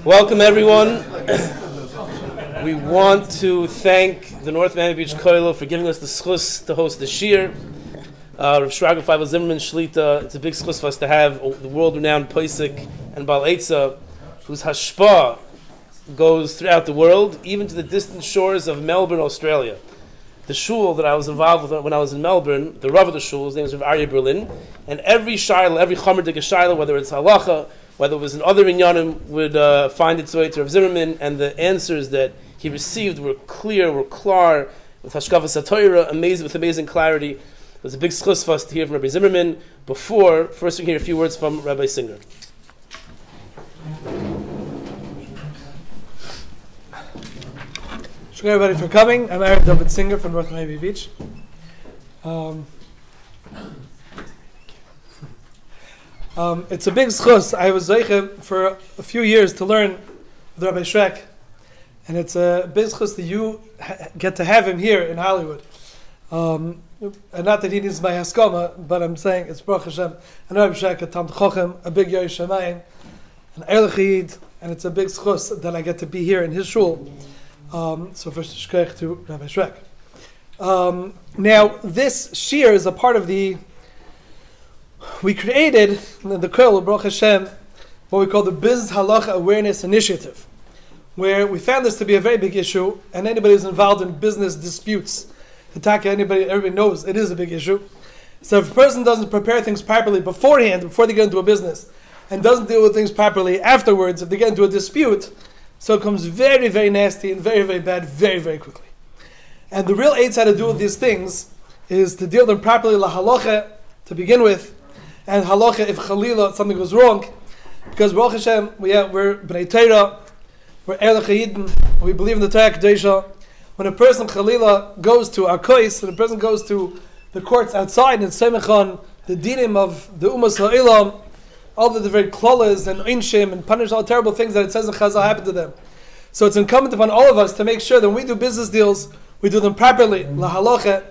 Welcome, everyone. We want to thank the North Miami Beach Kollel for giving us the schus to host the shir. Shraga, Feivel, Zimmerman, Shlita. It's a big schus for us to have the world-renowned Poisik and Baal Eitzah, whose hashpah goes throughout the world, even to the distant shores of Melbourne, Australia. The shul that I was involved with when I was in Melbourne, the Rav of the shul, his name is Rav Aryeh Berlin, and every shayla, every chomer dig shayla, whether it's halacha, whether it was in other inyanim, would find its way to Rav Zimmerman, and the answers that he received were clear, were klar, with Hechal Hatorah, amazing, with amazing clarity. It was a big schus for us to hear from Rabbi Zimmerman. First we can hear a few words from Rabbi Singer. Thank you everybody for coming. I'm Aaron David Singer from North Miami Beach. It's a big schus. I was zeiche for a few years to learn with Rabbi Shrek, and it's a big schus that you get to have him here in Hollywood. And not that he needs my haskama, but I'm saying it's Baruch Hashem. I know Rabbi Shrek, a Tam Chochem, a big Yoy Shamayim, an Ehrlich Yid, and it's a big schus that I get to be here in his shul. So first shkech to Rabbi Shrek. Now this shir is a part of we created the Kollel, Baruch Hashem, what we call the Business Halacha Awareness Initiative, where we found this to be a very big issue, and anybody who's involved in business disputes, everybody knows it is a big issue. So if a person doesn't prepare things properly beforehand, before they get into a business, and doesn't deal with things properly afterwards, if they get into a dispute, so it comes very, very nasty and very, very bad very, very quickly. And the real aids how to deal with these things is to deal with them properly, la halacha, to begin with, and halacha if chalila something goes wrong, because Baruch Hashem, we're bnei Torah, we're Ehrlich Yidden, we believe in the Torah Kedusha. When a person chalila goes to Arkois, when a person goes to the courts outside and semechan the dinim of the Umas Ha'ilam, all the very klolas and inshim and punish all terrible things that it says in Chazal happen to them. So it's incumbent upon all of us to make sure that when we do business deals, we do them properly, la halacha.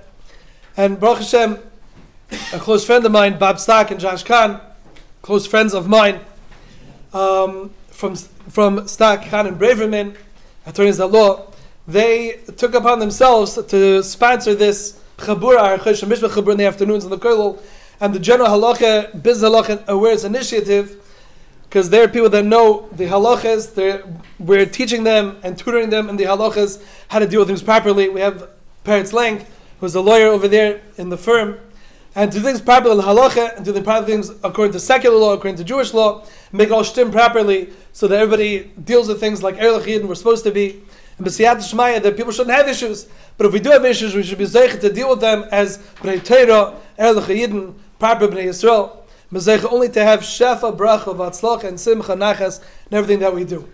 And Baruch Hashem, a close friend of mine, Bob Stock and Josh Khan, close friends of mine, from Stock, Khan and Braverman, attorneys at law, they took upon themselves to sponsor this chabura, our Chosh Mishpah chabura in the afternoons in the Kollel, and the general halacha, business halacha awareness initiative, because they're people that know the halachas. We're teaching them and tutoring them in the halachas how to deal with things properly. We have Peretz Lang, who's a lawyer over there in the firm, and to do things properly, the halacha, and do the proper things according to secular law, according to Jewish law, make it all shtim properly, so that everybody deals with things like Ehrlich Yidden we're supposed to be, and b'siyat shmaya, that people shouldn't have issues. But if we do have issues, we should be zeichet to deal with them as bnei Torah, Ehrlich Yidden, proper bnei Yisrael, zeichet only to have shefa, bracha, vatzlach, and simcha, nachas, and everything that we do.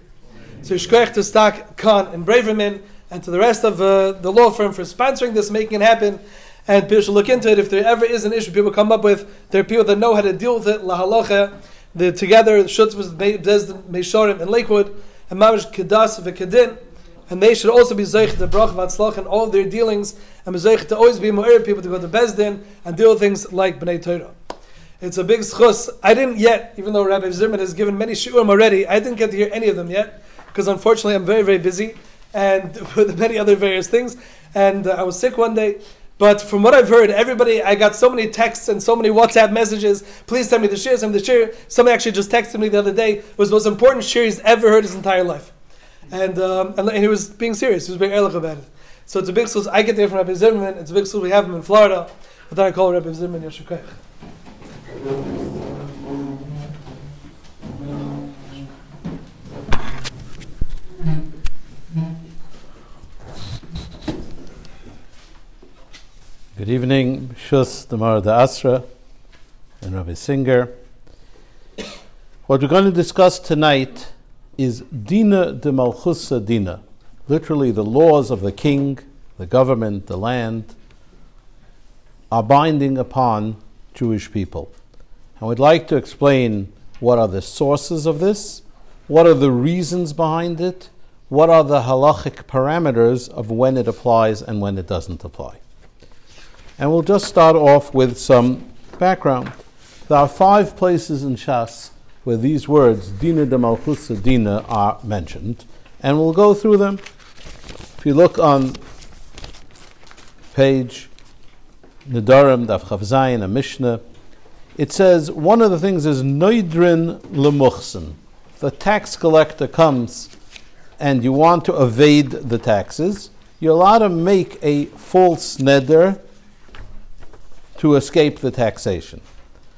So yishkoich to Stock, Khan, and Braverman, and to the rest of the law firm for sponsoring this, making it happen. And people should look into it. If there ever is an issue people come up with, there are people that know how to deal with it, la halacha, together, the Shutz was Bezdin, Meishorim, and Lakewood, and Mamish Kedas v'Kedin, and they should also be zeichet to bracha, vatzlach, and all of their dealings, and be zeichet to always be mo'er people to go to Bezdin and deal with things like Bnei Torah. It's a big schus. I didn't yet, even though Rabbi Zimmerman has given many shiurim already, I didn't get to hear any of them yet, because unfortunately I'm very, very busy, and with many other various things, and I was sick one day. But from what I've heard, I got so many texts and so many WhatsApp messages. Please send me the shir, send me the shir. Somebody actually just texted me the other day. It was the most important shir he's ever heard his entire life. And he was being serious. He was being ehrlich about it. So it's a big schus. I get there from Rabbi Zimmerman. It's a big schus. We have him in Florida. But then I call Rabbi Zimmerman Yashukayach. Good evening, Shus, Damar da Asra, and Rabbi Singer. What we're going to discuss tonight is Dina DeMalchutא Dina, literally the laws of the king, the government, the land, are binding upon Jewish people. And we'd like to explain what are the sources of this, what are the reasons behind it, what are the halachic parameters of when it applies and when it doesn't apply. And we'll just start off with some background. There are 5 places in Shas where these words, Dina Dmalchusa Dina, are mentioned, and we'll go through them. If you look on page Nedarim, Daf Chav Zayin, a Mishnah, it says, one of the things is Noidrin Lemuchsen. The tax collector comes and you want to evade the taxes, you're allowed to make a false neder to escape the taxation.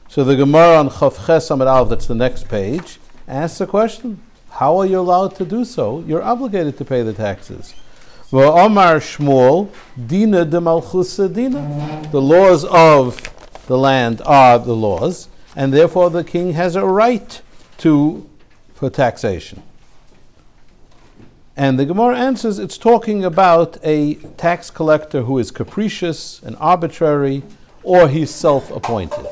So the Gemara on Chav Ches Amud Aleph, that's the next page, asks the question, how are you allowed to do so? You're obligated to pay the taxes. V'omar Shmuel, Dina Dmalchusa Dina. The laws of the land are the laws, and therefore the king has a right for taxation. And the Gemara answers, it's talking about a tax collector who is capricious and arbitrary, or he's self-appointed.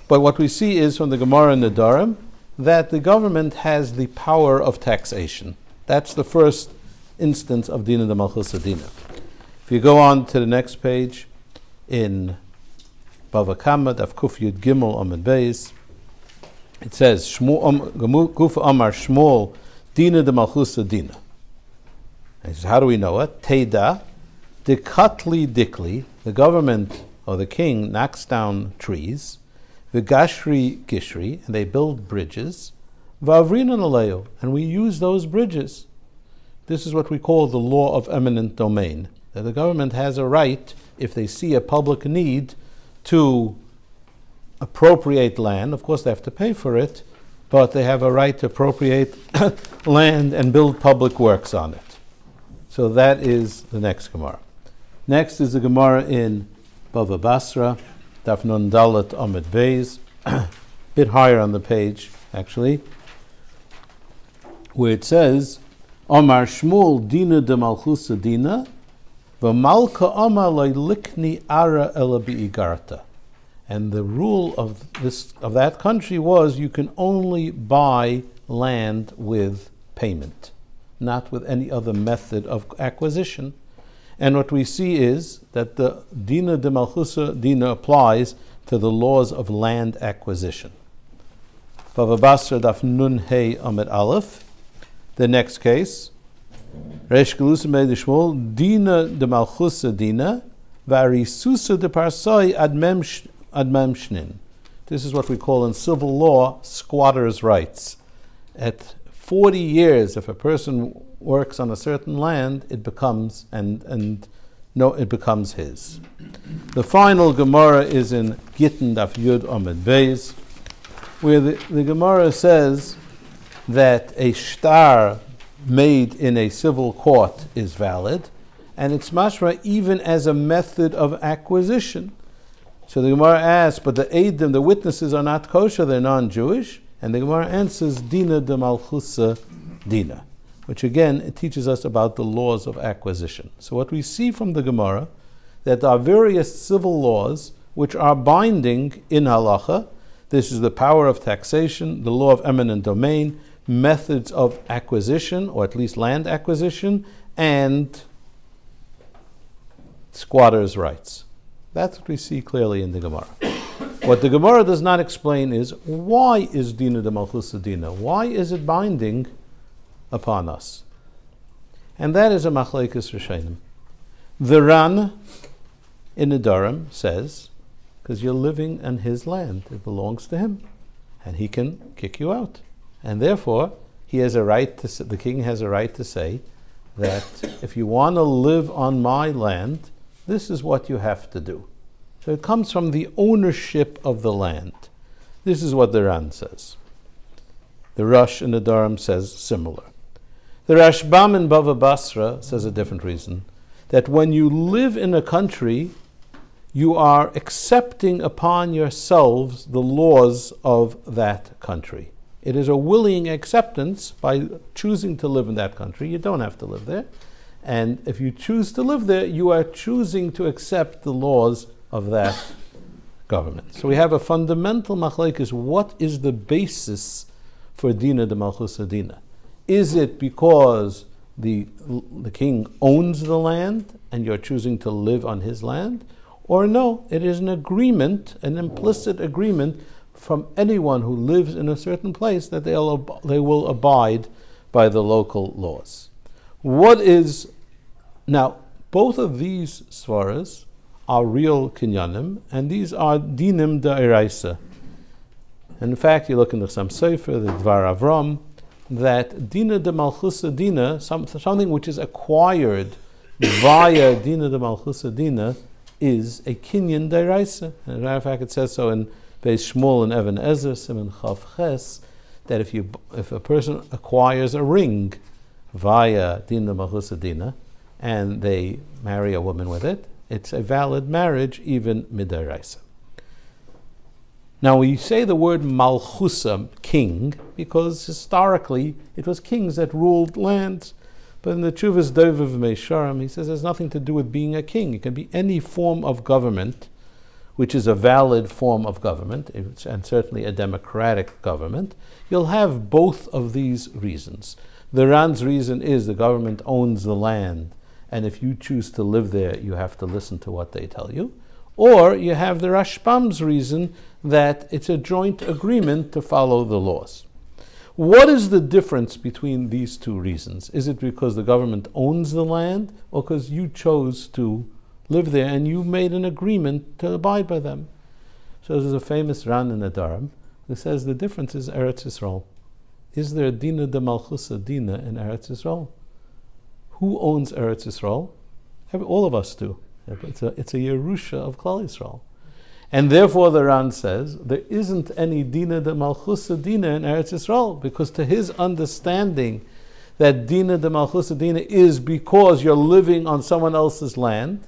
But what we see is from the Gemara in Nedarim that the government has the power of taxation. That's the first instance of Dina Dmalchusa Dina. If you go on to the next page, in Bava Kama, Daf Kuf Yud Gimel Amud Beis, it says, Guf Amar Shmuel, Dina Dmalchusa Dina. And he says, how do we know it? Teda, Dikatli Dikli, the government or the king knocks down trees, V'gashri Gishri, and they build bridges, V'avrinan Aleo, and we use those bridges. This is what we call the law of eminent domain, that the government has a right, if they see a public need, to appropriate land. Of course, they have to pay for it, but they have a right to appropriate land and build public works on it. So that is the next Gemara. Next is the Gemara in Bava Basra, Daf Nun Dalet Amud Beis, a bit higher on the page, actually, where it says, Omar Shmuel Dina Dmalchusa Dina, V'malka Omar Likni Ara Ela Bi'igarta. And the rule of that country was you can only buy land with payment, not with any other method of acquisition. And what we see is that the Dina Dmalchusa Dina applies to the laws of land acquisition. Bava Basra Daf Nun Hey Amud Aleph. The next case, Reish Gelusa Meid Shmuel, Dina Dmalchusa Dina, Varisusa de Parsai ad memshnin. This is what we call in civil law squatters' rights. At 40 years, if a person works on a certain land, it becomes it becomes his. The final Gemara is in Gittin Daf Yud Amud Beis, where the Gemara says that a shtar made in a civil court is valid, and it's mashma even as a method of acquisition. So the Gemara asks, but the Eidim, the witnesses, are not kosher, they're non-Jewish, and the Gemara answers, Dina Dmalchusa Dina, which again, it teaches us about the laws of acquisition. So what we see from the Gemara, that there are various civil laws which are binding in halacha. This is the power of taxation, the law of eminent domain, methods of acquisition, or at least land acquisition, and squatters' rights. That's what we see clearly in the Gemara. What the Gemara does not explain is, why is Dina Dmalchusa Dina? Why is it binding upon us? And that is a machlekes rishonim. The Ran in Nedarim says, because you're living on his land, it belongs to him, and he can kick you out. And therefore, he has a right to. The king has a right to say that if you want to live on my land, this is what you have to do. So it comes from the ownership of the land. This is what the Ran says. The Rosh in the Nedarim says similar. The Rashbam in Bava Basra says a different reason, that when you live in a country, you are accepting upon yourselves the laws of that country. It is a willing acceptance by choosing to live in that country. You don't have to live there. And if you choose to live there, you are choosing to accept the laws of that government. So we have a fundamental machlekes. What is the basis for Dina Dmalchusa Dina? Is it because the king owns the land and you're choosing to live on his land? Or no, it is an agreement, an implicit agreement from anyone who lives in a certain place that they will abide by the local laws. Now, both of these svaras are real kinyanim, and these are dinim da'iraisa. In fact, you look in the Chassam Sofer, the Dvar Avram, that Dina DeMalchuta Dina, something which is acquired via Dina DeMalchuta Dina, is a kinyan da'iraisa. As a matter of fact, it says so in Beis Shmuel and Even Ezer, Siman Chav Ches, that if a person acquires a ring via Dina DeMalchuta Dina, and they marry a woman with it, it's a valid marriage, even midaraisa. Now we say the word malchusa, king, because historically it was kings that ruled lands. But in the Chuvas Doviv Meisharim, he says there's nothing to do with being a king. It can be any form of government, which is a valid form of government, and certainly a democratic government. You'll have both of these reasons. The Ran's reason is the government owns the land, and if you choose to live there, you have to listen to what they tell you. Or you have the Rashbam's reason that it's a joint agreement to follow the laws. What is the difference between these two reasons? Is it because the government owns the land, or because you chose to live there and you made an agreement to abide by them? So there's a famous Ran in Adarim who says the difference is Eretz Yisrael. Is there a Dina DeMalchuta Dina in Eretz Yisrael? Who owns Eretz Yisrael? All of us do. It's a Yerusha of Klal Yisrael. And therefore the Ran says there isn't any Dina DeMalchuta Dina in Eretz Yisrael, because to his understanding that Dina DeMalchuta Dina is because you're living on someone else's land,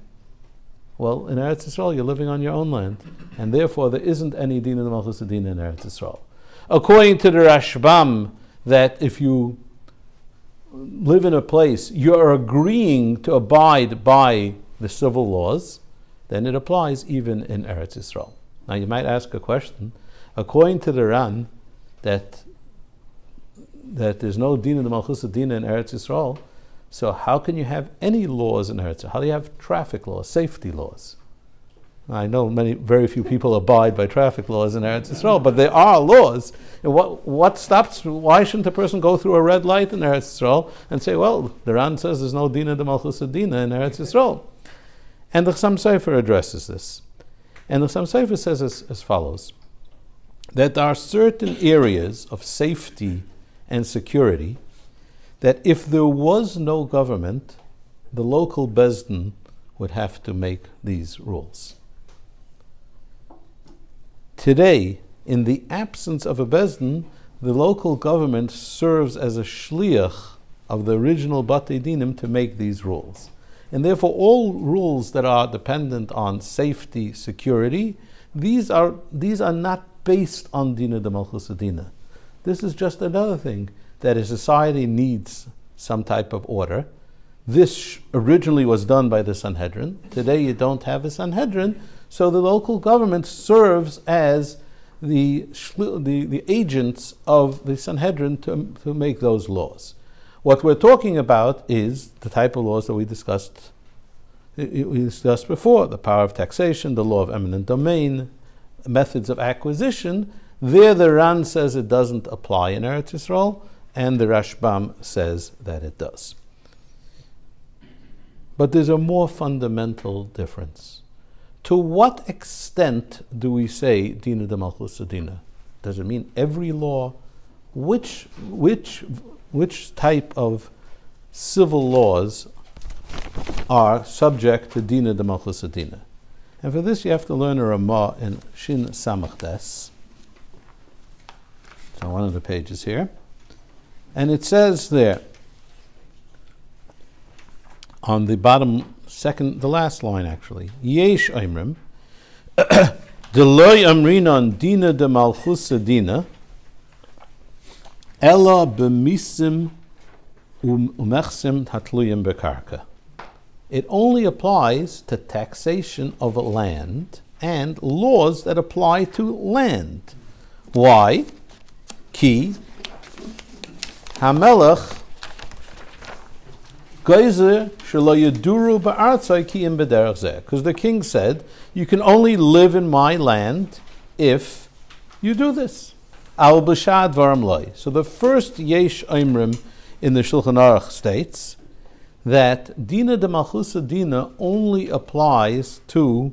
well, in Eretz Yisrael you're living on your own land, and therefore there isn't any Dina DeMalchuta Dina in Eretz Yisrael. According to the Rashbam, that if you live in a place, you're agreeing to abide by the civil laws, then it applies even in Eretz Yisrael. Now you might ask a question. According to the Ran, that there's no Dina DeMalchuta Dina in Eretz Yisrael, so how can you have any laws in Eretz Yisrael? How do you have traffic laws, safety laws? I know very few people abide by traffic laws in Eretz Yisrael, but there are laws. And what stops? Why shouldn't a person go through a red light in Eretz Yisrael and say, well, the Ran says there's no Dina DeMalchuta Dina in Eretz Yisrael? And the Chassam Sofer addresses this. And the Chassam Sofer says as follows, that there are certain areas of safety and security that if there was no government, the local Bezdin would have to make these rules. Today, in the absence of a Bezdin, the local government serves as a shliach of the original Batei Dinim to make these rules. And therefore all rules that are dependent on safety, security, these are not based on Dina DeMalchuta Dina. This is just another thing, that a society needs some type of order. This originally was done by the Sanhedrin. Today you don't have a Sanhedrin, so the local government serves as the agents of the Sanhedrin to make those laws. What we're talking about is the type of laws that we discussed before, the power of taxation, the law of eminent domain, methods of acquisition. There the Ran says it doesn't apply in Eretz Yisrael, and the Rashbam says that it does. But there's a more fundamental difference. To what extent do we say Dina DeMalchuta Dina? Does it mean every law? Which type of civil laws are subject to Dina DeMalchuta Dina? And for this you have to learn a Ramah in Shin Samach Des. It's on one of the pages here. And it says there, on the bottom the last line actually, Yesh Oimrim, Deloy Amrinon Dina DeMalchuta Dina, Ella b'misim umechsim hatluyim bekarka. It only applies to taxation of land and laws that apply to land. Why? Ki hamelech geizer shelo yeduru ba'artzai ki im b'derech zeh. Because the king said, you can only live in my land if you do this. Al b'shad varam loy. So the first yesh oimrim in the Shulchan Aruch states that Dina DeMalchuta Dina only applies to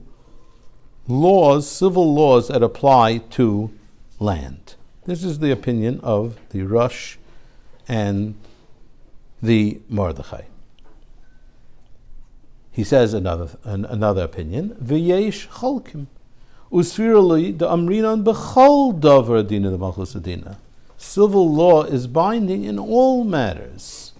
laws, civil laws that apply to land. This is the opinion of the Rosh and the Mordechai. He says another opinion. V'yesh cholkim usvirali the amrinan b'chol davar Dina DeMalchuta Dina. Civil law is binding in all matters.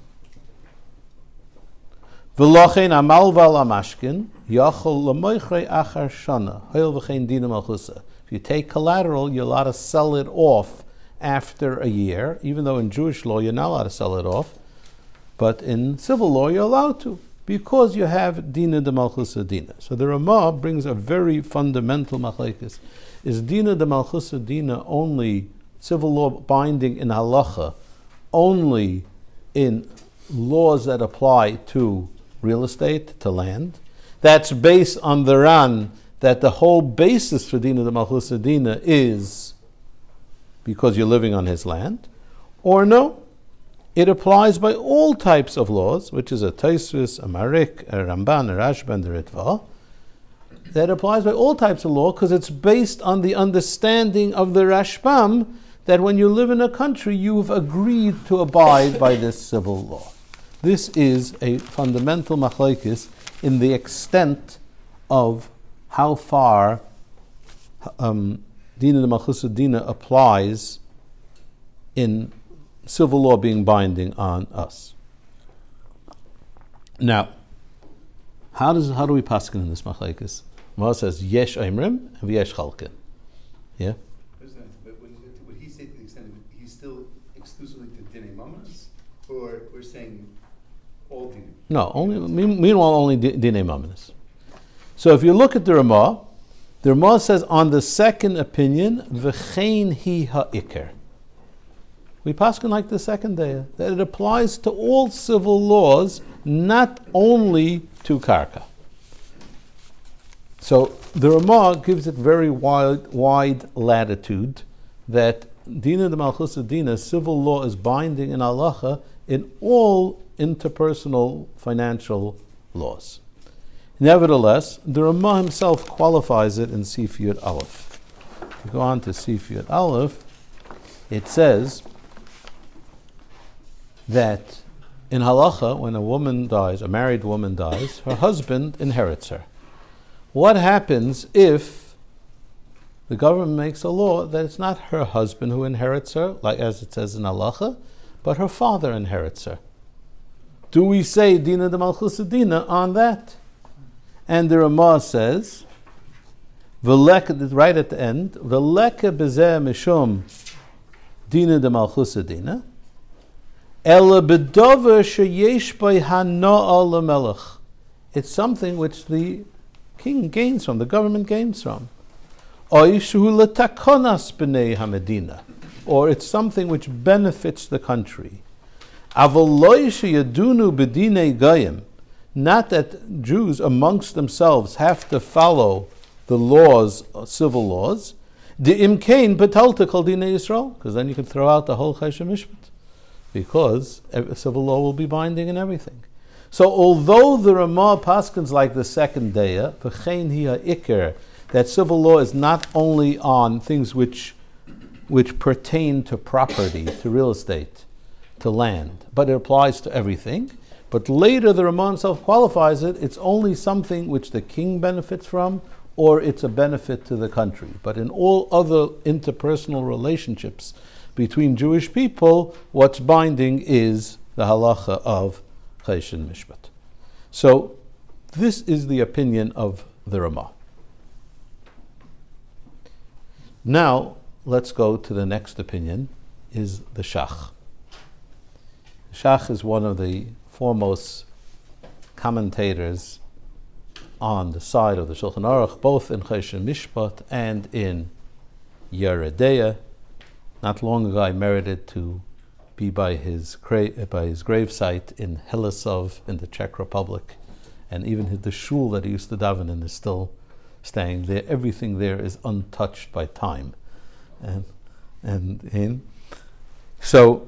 V'lochein amal val amashkin yachol l'moichrei achar shana hayol v'chein Dina DeMalchuta. If you take collateral, you're allowed to sell it off after a year, even though in Jewish law you're not allowed to sell it off, but in civil law you're allowed to, because you have Dina DeMalchuta Dina. So the Ramah brings a very fundamental machlekes. Is Dina DeMalchuta Dina only civil law binding in halacha, only in laws that apply to real estate, to land? That's based on the Ran, that the whole basis for Dina DeMalchuta Dina is because you're living on his land, or no, it applies by all types of laws, which is a Taisvis, a Marik, a Ramban, a Rashba, and a Ritva. That applies by all types of law because it's based on the understanding of the Rashbam that when you live in a country, you've agreed to abide by this civil law. This is a fundamental machlekes in the extent of how far Dina DeMalchuta Dina applies in civil law being binding on us. Now, how do we paskin in this machlekes? Mah says yesh oimrim and yesh chalkin. Yeah. But would he say to the extent that he's still exclusively to Dinei Mamas, or we're saying all Dinei? No, meanwhile only Dinei Mamas. So if you look at the Ramah says on the second opinion, v'chein hi ha'ikar. We paskin like the second day, that it applies to all civil laws, not only to karka. So the Ramah gives it very wide latitude that Dina DeMalchuta Dina, civil law is binding in halacha in all interpersonal financial laws. Nevertheless, the Ramah himself qualifies it in Sif Yud Aleph. If you go on to Sif Yud Aleph, it says that in halacha, when a woman dies, a married woman dies, her husband inherits her. What happens if the government makes a law that it's not her husband who inherits her, like as it says in halacha, but her father inherits her? Do we say Dina DeMalchuta Dina on that? And the Ramah says, right at the end, V'leka b'zeh mishum Dina DeMalchuta Dina, Ela b'dover sheyesh by hana'a l'melech. It's something which the king gains from, the government gains from. Oy shu l'takonas b'nei hamedina, or it's something which benefits the country. Aval loy sheyadunu b'dinei goyim, not that Jews amongst themselves have to follow the laws, civil laws. The imkain betalta kol dinei Yisrael, because then you can throw out the whole Chesed Mishpat, because civil law will be binding in everything. So although the Ramah paskins like the second daya, v'chein hi ha'ikar, that civil law is not only on things which pertain to property, to real estate, to land, but it applies to everything. But later the Ramah himself qualifies it, it's only something which the king benefits from, or it's a benefit to the country. But in all other interpersonal relationships between Jewish people, what's binding is the halacha of Chesed Mishpat. So this is the opinion of the Ramah. Now let's go to the next opinion, is the Shach. Shach is one of the foremost commentators on the side of the Shulchan Aruch, both in Chesed Mishpat and in Yeredeya. Not long ago, I merited to be by his gravesite in Helisov in the Czech Republic, and even the shul that he used to daven in is still staying there. Everything there is untouched by time. and in. So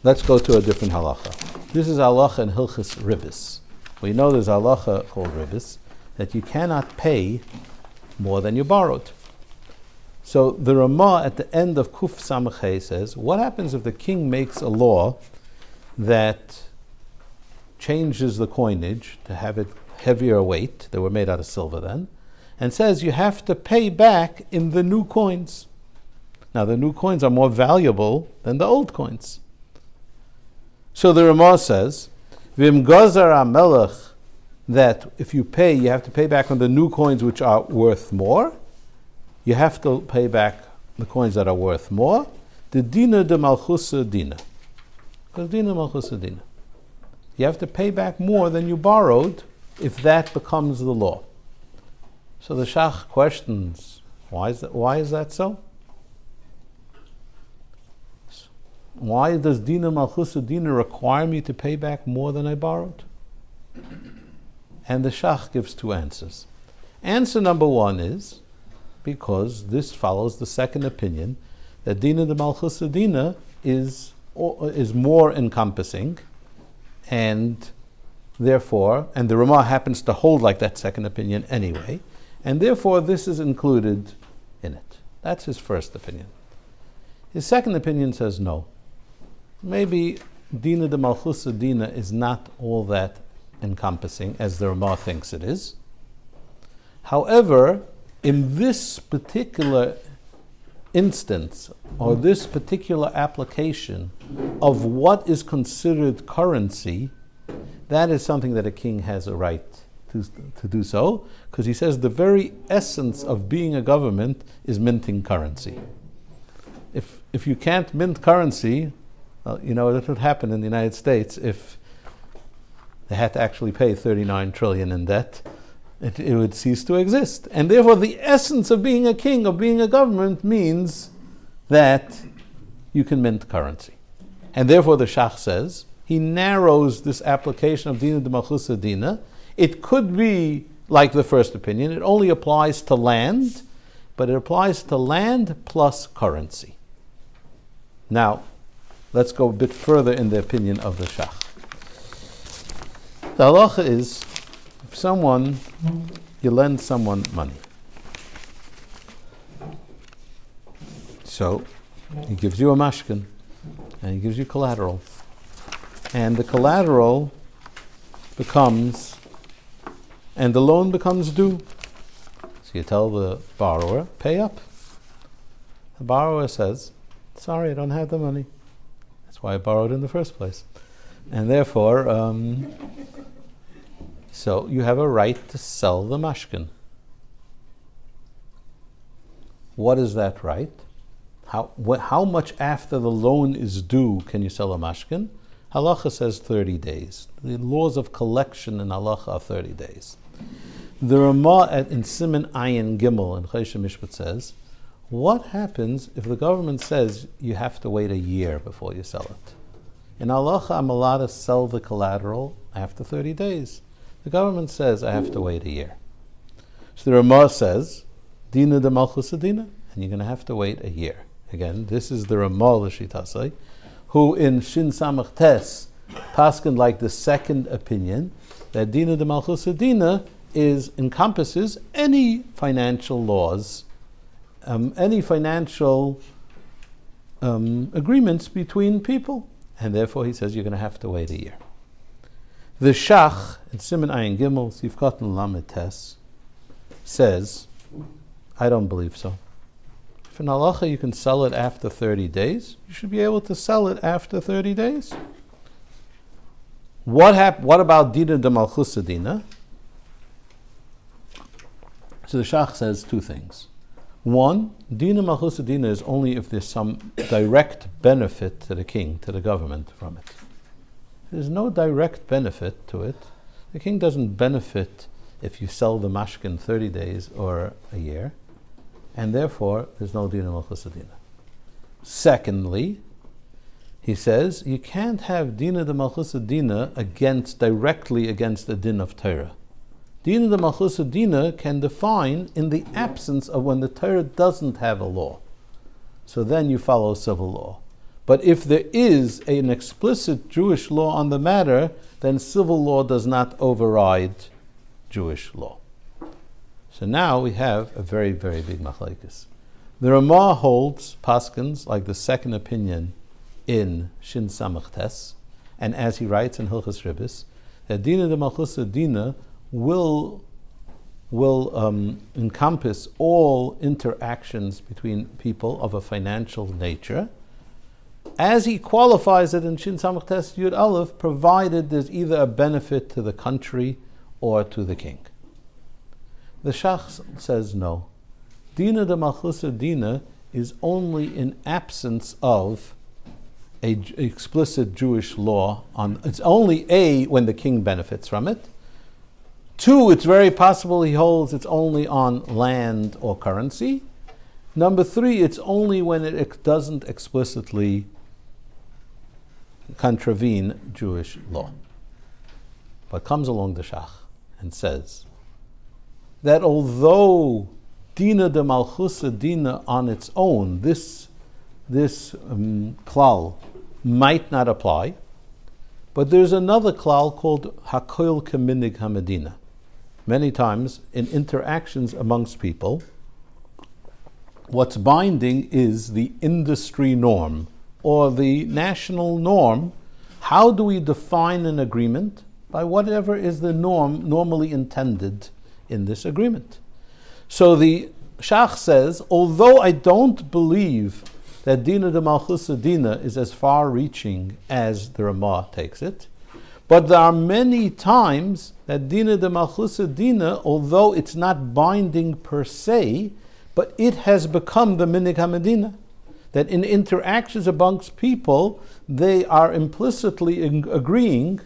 let's go to a different halacha. This is halacha in Hilchis Ribbis. We know there's a halacha called Ribbis that you cannot pay more than you borrowed. So the Ramah at the end of Kuf Samachay says, what happens if the king makes a law that changes the coinage to have it heavier weight, they were made out of silver then, and says you have to pay back in the new coins. Now the new coins are more valuable than the old coins. So the Ramah says, Vim Gozar HaMelech, that if you pay, you have to pay back on the new coins which are worth more. You have to pay back the coins that are worth more. The Dina Dina. Because Dina Dina. You have to pay back more than you borrowed if that becomes the law. So the Shach questions, why is that so? Why does Dina Malchusa Dina require me to pay back more than I borrowed? And the Shach gives two answers. Answer number one is because this follows the second opinion that Dina DeMalchuta Dina is more encompassing, and therefore, and the Ramah happens to hold like that second opinion anyway, and therefore this is included in it. That's his first opinion. His second opinion says no. Maybe Dina DeMalchuta Dina is not all that encompassing as the Ramah thinks it is. However, in this particular instance, or this particular application of what is considered currency, that is something that a king has a right to do so, because he says the very essence of being a government is minting currency. If you can't mint currency, you know what would happen in the United States if they had to actually pay 39 trillion in debt. It would cease to exist. And therefore the essence of being a king, of being a government, means that you can mint currency. And therefore the Shach says, he narrows this application of Dina DeMalchuta Dina. It could be like the first opinion, it only applies to land, but it applies to land plus currency. Now, let's go a bit further in the opinion of the Shach. The halacha is, if you lend someone money. So, he gives you a mashkin, and he gives you collateral. And the collateral becomes, and the loan becomes due. So you tell the borrower, pay up. The borrower says, sorry, I don't have the money. That's why I borrowed in the first place. And therefore, so you have a right to sell the mashkin. What is that right? How much after the loan is due can you sell a mashkin? Halacha says 30 days. The laws of collection in halacha are 30 days. The Ramah in Siman Ayin Gimel in Choshen Mishpat says, what happens if the government says you have to wait a year before you sell it? In halacha, I'm allowed to sell the collateral after 30 days. The government says I have to wait a year. So the Ramah says, Dina DeMalchuta Dina, and you're going to have to wait a year. Again, this is the Ramah l'shitasei, who in Shin Samach Tes paskin like the second opinion that Dina DeMalchuta Dina encompasses any financial laws, any financial agreements between people, and therefore he says you're going to have to wait a year. The Shach in Siman Ayin Gimel Sivkatan Lamed Tes says, I don't believe so. If in halacha you can sell it after 30 days, you should be able to sell it after 30 days. What about Dina DeMalchuta Dina? So the Shach says two things. One, Dina DeMalchuta Dina is only if there's some direct benefit to the king, to the government from it. There's no direct benefit to it. The king doesn't benefit if you sell the mashkin 30 days or a year, and therefore there's no Dina DeMalchuta Dina. Secondly, he says you can't have Dina DeMalchuta Dina directly against the din of Torah. Dina Dmalchusa Dina can define in the absence of when the Torah doesn't have a law. So then you follow civil law. But if there is an explicit Jewish law on the matter, then civil law does not override Jewish law. So now we have a very, very big machlekes. The Ramah holds paskins like the second opinion in Shin Samach Tes, and as he writes in Hilchos Ribbis, that Dina Dmalchusa Dina will encompass all interactions between people of a financial nature, as he qualifies it in Shin Samach Tes Yud Aleph, provided there's either a benefit to the country or to the king. The Shach says no. Dina Dmalchusa Dina is only in absence of an explicit Jewish law. It's only when the king benefits from it. 2, it's very possible he holds it's only on land or currency. Number 3, it's only when it doesn't explicitly contravene Jewish law. But comes along the Shach and says that although Dina Dmalchusa Dina on its own, this klal might not apply, but there's another klal called Hakoil Keminig Hamedina. Many times in interactions amongst people, what's binding is the industry norm or the national norm. How do we define an agreement? By whatever is the norm normally intended in this agreement. So the Shach says, although I don't believe that Dina Dmalchusa Dina is as far-reaching as the Ramah takes it, but there are many times that Dina Dmalchusa Dina, although it's not binding per se, but it has become the Minig HaMedina. That in interactions amongst people, they are implicitly agreeing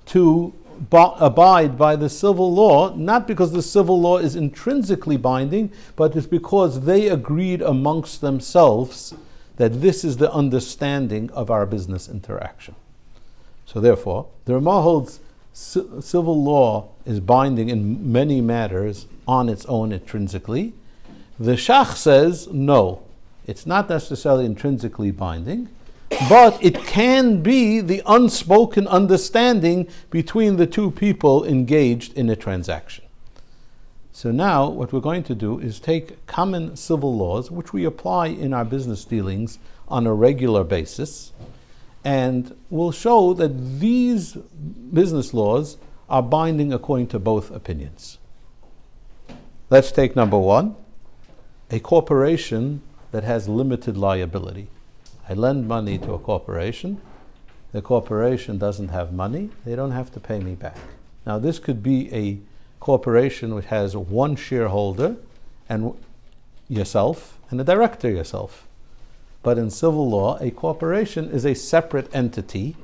to abide by the civil law, not because the civil law is intrinsically binding, but it's because they agreed amongst themselves that this is the understanding of our business interaction. So therefore, the Ramah holds civil law is binding in many matters on its own intrinsically. The Shach says, no, it's not necessarily intrinsically binding, but it can be the unspoken understanding between the two people engaged in a transaction. So now what we're going to do is take common civil laws, which we apply in our business dealings on a regular basis, and we'll show that these business laws are binding according to both opinions. Let's take number 1, a corporation that has limited liability. I lend money to a corporation. The corporation doesn't have money. They don't have to pay me back. Now, this could be a corporation which has one shareholder and yourself and a director yourself. But in civil law, a corporation is a separate entity.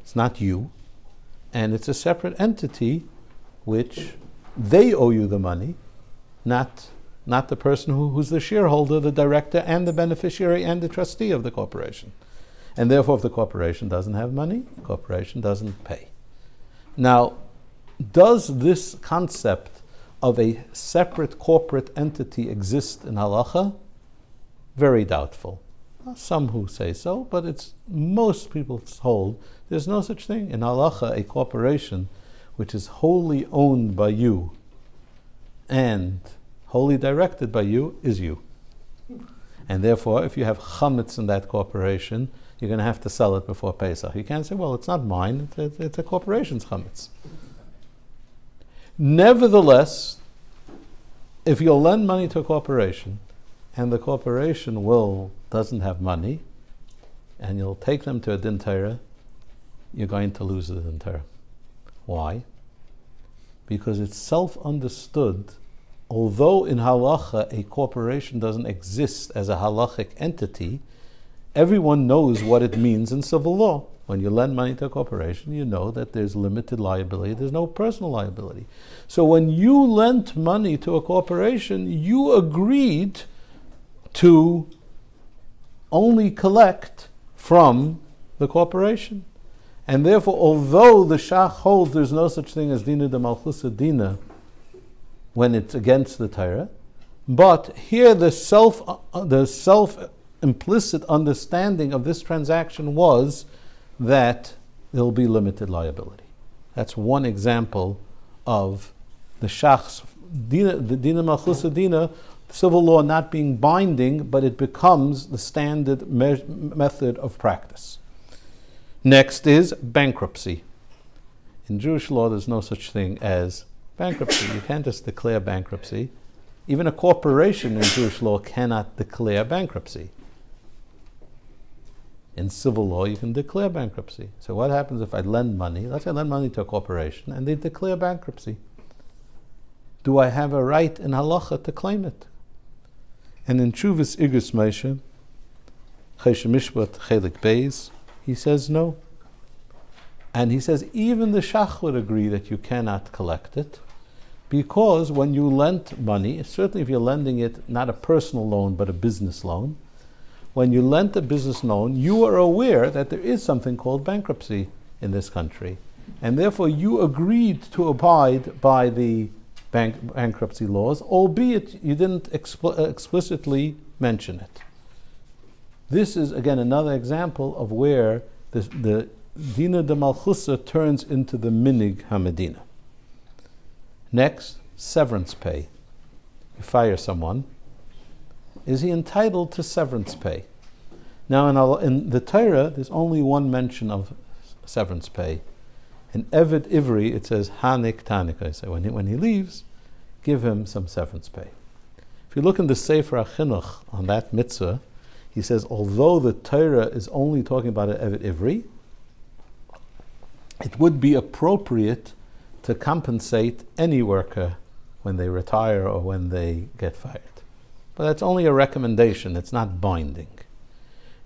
It's not you. And it's a separate entity which they owe you the money, not the person who's the shareholder, the director, and the beneficiary, and the trustee of the corporation. And therefore, if the corporation doesn't have money, the corporation doesn't pay. Now, does this concept of a separate corporate entity exist in halacha? Very doubtful. Some who say so, but it's most people hold there's no such thing. In halacha, a corporation which is wholly owned by you and wholly directed by you is you. And therefore, if you have chametz in that corporation, you're going to have to sell it before Pesach. You can't say, well, it's not mine, it's a corporation's chametz. Nevertheless, if you'll lend money to a corporation, and the corporation doesn't have money, and you'll take them to a din Torah, you're going to lose the din Torah. Why? Because it's self-understood. Although in halacha a corporation doesn't exist as a halachic entity, everyone knows what it means in civil law. When you lend money to a corporation, you know that there's limited liability, there's no personal liability. So when you lent money to a corporation, you agreed to only collect from the corporation. And therefore, although the Shach holds there's no such thing as Dina DeMalchuta Dina when it's against the Torah, but here the self-implicit understanding of this transaction was that there will be limited liability. That's one example of the Shach's Dina, the Dina Malchusa Dina, civil law not being binding, but it becomes the standard method of practice. Next is bankruptcy. In Jewish law, there's no such thing as bankruptcy. You can't just declare bankruptcy. Even a corporation in Jewish law cannot declare bankruptcy. In civil law, you can declare bankruptcy. So what happens if I lend money? Let's say I lend money to a corporation and they declare bankruptcy. Do I have a right in halacha to claim it? And in Chuvas Igros Moshe, Chesed Mishpat Chelik Beis, he says no. And he says even the Shach would agree that you cannot collect it, because when you lent money, certainly if you're lending it not a personal loan but a business loan, when you lent a business loan, you are aware that there is something called bankruptcy in this country. And therefore you agreed to abide by the bankruptcy laws, albeit you didn't explicitly mention it. This is, again, another example of where the Dina DeMalchuta turns into the Minig HaMedina. Next, severance pay. You fire someone. Is he entitled to severance pay? Now, in the Torah, there's only one mention of severance pay. In Eved Ivri, it says, Hanik Tanik. So when he leaves, give him some severance pay. If you look in the Sefer HaChinuch on that mitzvah, he says, although the Torah is only talking about an Eved Ivri, it would be appropriate to compensate any worker when they retire or when they get fired. But that's only a recommendation, it's not binding.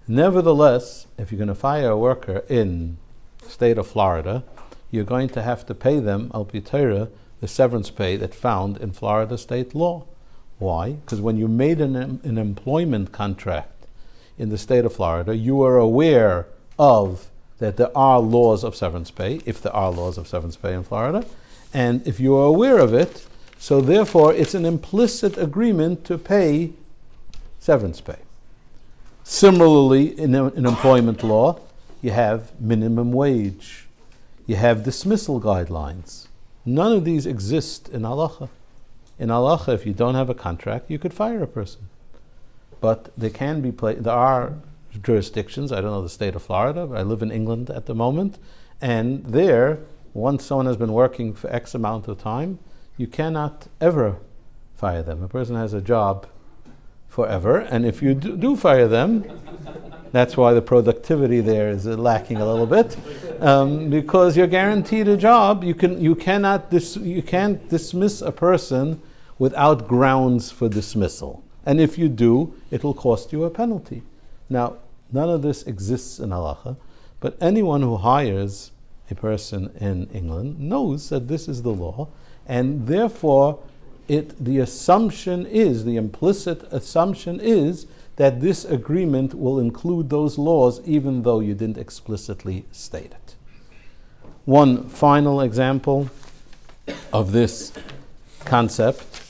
Nevertheless, if you're going to fire a worker in the state of Florida, you're going to have to pay them, al pi Torah, the severance pay that's found in Florida state law. Why? Because when you made an employment contract in the state of Florida, you are aware of that there are laws of severance pay, if there are laws of severance pay in Florida, and if you are aware of it, so therefore it's an implicit agreement to pay severance pay. Similarly, in employment law, you have minimum wage, you have dismissal guidelines. None of these exist in halacha. In halacha, if you don't have a contract, you could fire a person. But there are jurisdictions, I don't know the state of Florida, but I live in England at the moment, and there, once someone has been working for X amount of time, you cannot ever fire them. A person has a job forever, and if you do fire them, that's why the productivity there is lacking a little bit, because you're guaranteed a job. You can't dismiss a person without grounds for dismissal, and if you do, it will cost you a penalty. Now, none of this exists in halacha, but anyone who hires a person in England knows that this is the law, and therefore the implicit assumption is that this agreement will include those laws even though you didn't explicitly state it. One final example of this concept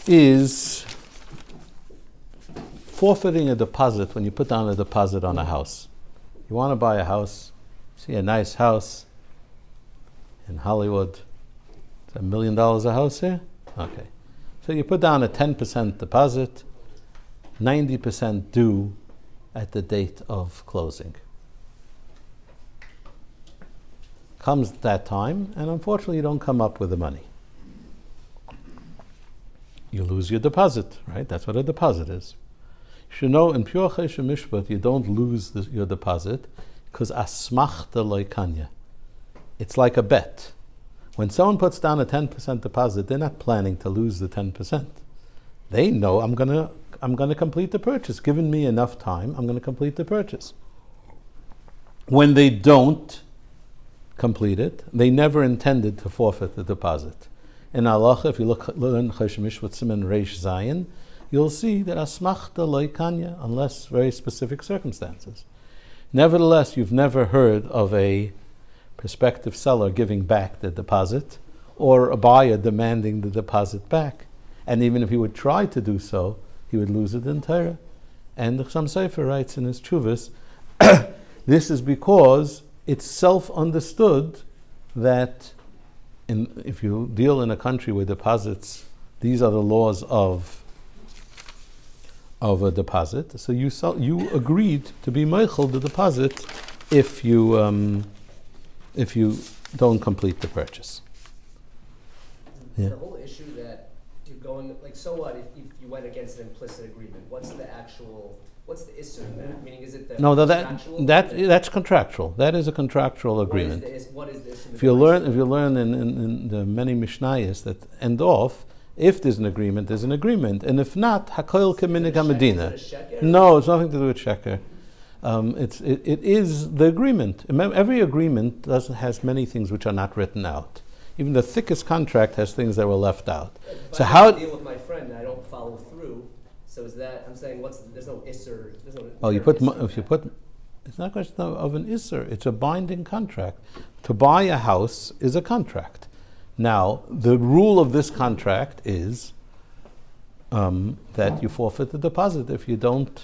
is forfeiting a deposit when you put down a deposit on a house. You want to buy a house, see a nice house in Hollywood. It's $1 million a house here? Okay. So you put down a 10% deposit, 90% due at the date of closing. Comes that time, and unfortunately you don't come up with the money. You lose your deposit, right? That's what a deposit is. You should know in Pure Chesed Mishpat you don't lose your deposit because asmachta loikanya. It's like a bet. When someone puts down a 10% deposit, they're not planning to lose the 10%. They know I'm gonna complete the purchase. Given me enough time, I'm gonna complete the purchase. When they don't complete it, they never intended to forfeit the deposit. In halacha, if you learn Chesed Mishpat Siman Reish Zayin, you'll see that asmachta loikanya, unless very specific circumstances. Nevertheless, you've never heard of a prospective seller giving back the deposit or a buyer demanding the deposit back. And even if he would try to do so, he would lose it in Torah. And the Chassam Sofer writes in his Tshuvas, this is because it's self-understood that if you deal in a country with deposits, these are the laws of a deposit. So you agreed to be meichel the deposit if you don't complete the purchase. Yeah. The whole issue that you're going, like, so what if you went against an implicit agreement? What's the issue in that? Meaning, is it the contractual? That's contractual. That is a contractual agreement. What is the issue? If you learn in the many Mishnayos that end off, if there's an agreement, there's an agreement, and if not, hakoil keminig haMedina. No, it's nothing to do with sheker. It is the agreement. Remember, every agreement has many things which are not written out. Even the thickest contract has things that were left out. If so I how deal with my friend and I don't follow through? So is that, I'm saying, there's no isser. There's no. Oh, it's not a question of an isser. It's a binding contract. To buy a house is a contract. Now, the rule of this contract is that you forfeit the deposit if you don't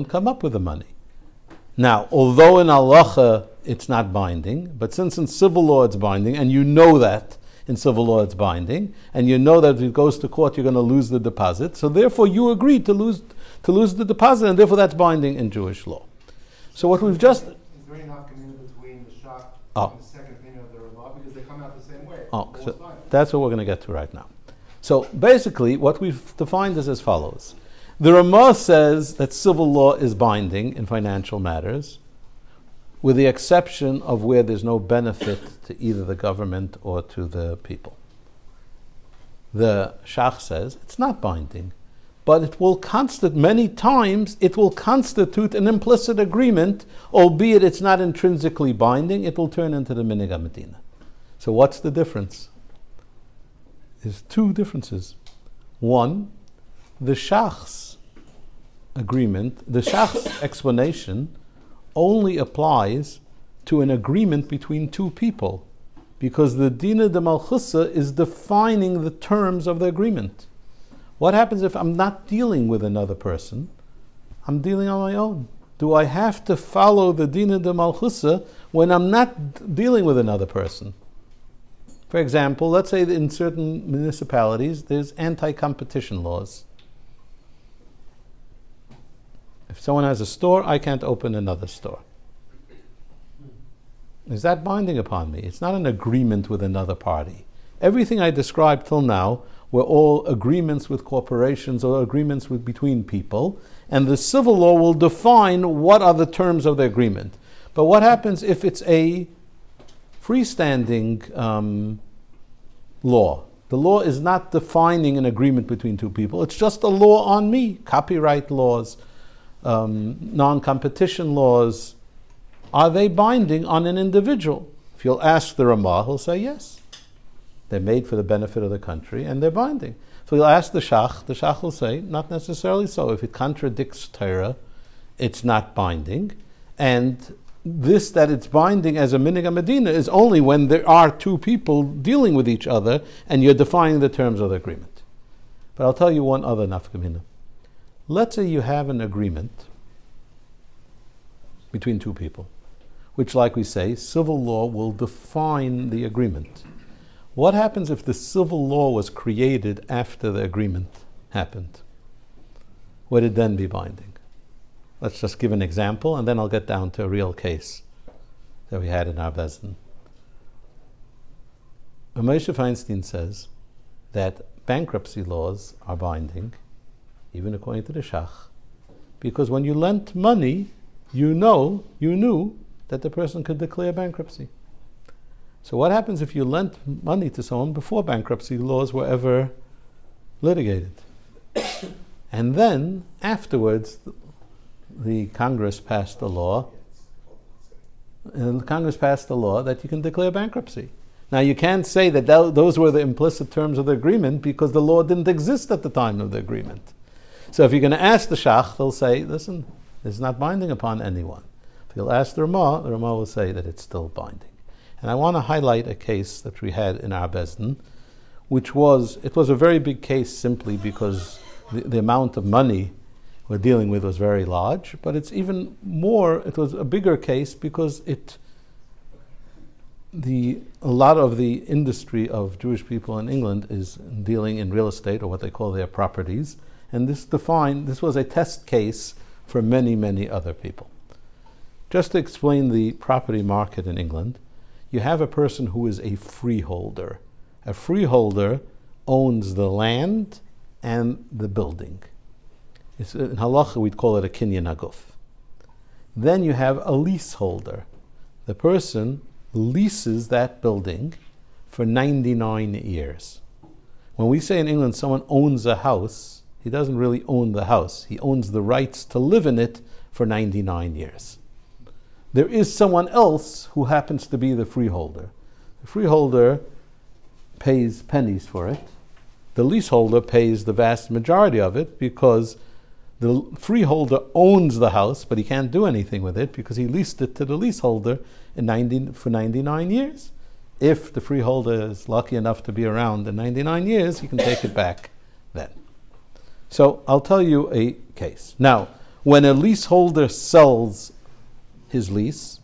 come up with the money. Now, although in halacha it's not binding, but since in civil law it's binding, and you know that in civil law it's binding, and you know that if it goes to court you're going to lose the deposit, so therefore you agreed to lose the deposit, and therefore that's binding in Jewish law. So what we've just... Is there enough community between the shach and the second opinion of the Ramah, because they come out the same way? So that's what we're going to get to right now. So basically what we've defined is as follows. The Ramah says that civil law is binding in financial matters, with the exception of where there's no benefit to either the government or to the people. The Shach says it's not binding, but it will many times it will constitute an implicit agreement, albeit it's not intrinsically binding. It will turn into the minig haMedina. So what's the difference? There's two differences. One, the Shach's agreement, the Shach's explanation only applies to an agreement between two people, because the Dina DeMalchutah is defining the terms of the agreement. What happens if I'm not dealing with another person? I'm dealing on my own. Do I have to follow the Dina DeMalchutah when I'm not dealing with another person? For example, let's say that in certain municipalities there's anti-competition laws. If someone has a store, I can't open another store. Is that binding upon me? It's not an agreement with another party. Everything I described till now were all agreements with corporations or agreements between people, and the civil law will define what are the terms of the agreement. But what happens if it's a freestanding law? The law is not defining an agreement between two people. It's just a law on me. Copyright laws, non-competition laws, are they binding on an individual? If you'll ask the Ramah, he'll say yes. They're made for the benefit of the country, and they're binding. If you'll ask the Shach will say, not necessarily so. If it contradicts Torah, it's not binding. And this, that it's binding as a minig haMedina, is only when there are two people dealing with each other, and you're defining the terms of the agreement. But I'll tell you one other nafkamina. Let's say you have an agreement between two people, which, like we say, civil law will define the agreement. What happens if the civil law was created after the agreement happened? Would it then be binding? Let's just give an example, and then I'll get down to a real case that we had in our Bezdin. Moshe Feinstein says that bankruptcy laws are binding, even according to the Shach, because when you lent money, you knew that the person could declare bankruptcy. So what happens if you lent money to someone before bankruptcy laws were ever litigated? And then, afterwards, the Congress passed a law, that you can declare bankruptcy. Now, you can't say that those were the implicit terms of the agreement, because the law didn't exist at the time of the agreement. So if you're going to ask the Shach, they'll say, listen, It's not binding upon anyone. If you'll ask the Ramah will say that it's still binding. And I want to highlight a case that we had in our Bezdin, it was a very big case simply because the amount of money we're dealing with was very large, but it was a bigger case because a lot of the industry of Jewish people in England is dealing in real estate, or what they call their properties, and this was a test case for many, many other people. Just to explain the property market in England, you have a person who is a freeholder. A freeholder owns the land and the building. In halacha, we'd call it a kinyan haguf. Then you have a leaseholder. The person leases that building for 99 years. When we say in England someone owns a house, he doesn't really own the house. He owns the rights to live in it for 99 years. There is someone else who happens to be the freeholder. The freeholder pays pennies for it. The leaseholder pays the vast majority of it because the freeholder owns the house, but he can't do anything with it because he leased it to the leaseholder for 99 years. If the freeholder is lucky enough to be around in 99 years, he can take it back then. So I'll tell you a case. Now, when a leaseholder sells his lease,